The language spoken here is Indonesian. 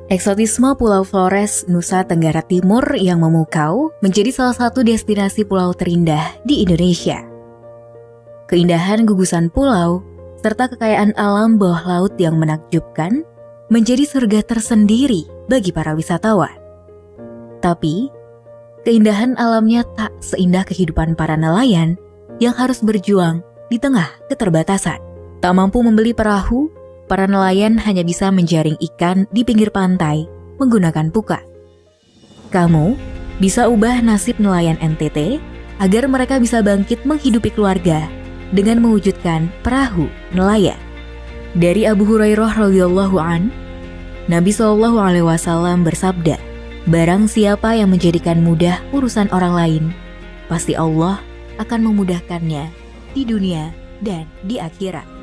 Eksotisme Pulau Flores, Nusa Tenggara Timur yang memukau menjadi salah satu destinasi pulau terindah di Indonesia. Keindahan gugusan pulau, serta kekayaan alam bawah laut yang menakjubkan, menjadi surga tersendiri bagi para wisatawan. Tapi, keindahan alamnya tak seindah kehidupan para nelayan yang harus berjuang di tengah keterbatasan. Tak mampu membeli perahu, para nelayan hanya bisa menjaring ikan di pinggir pantai menggunakan pukat. Kamu bisa ubah nasib nelayan NTT agar mereka bisa bangkit menghidupi keluarga dengan mewujudkan perahu nelayan. Dari Abu Hurairah radhiyallahu an, Nabi SAW bersabda, "Barang siapa yang menjadikan mudah urusan orang lain, pasti Allah akan memudahkannya di dunia dan di akhirat."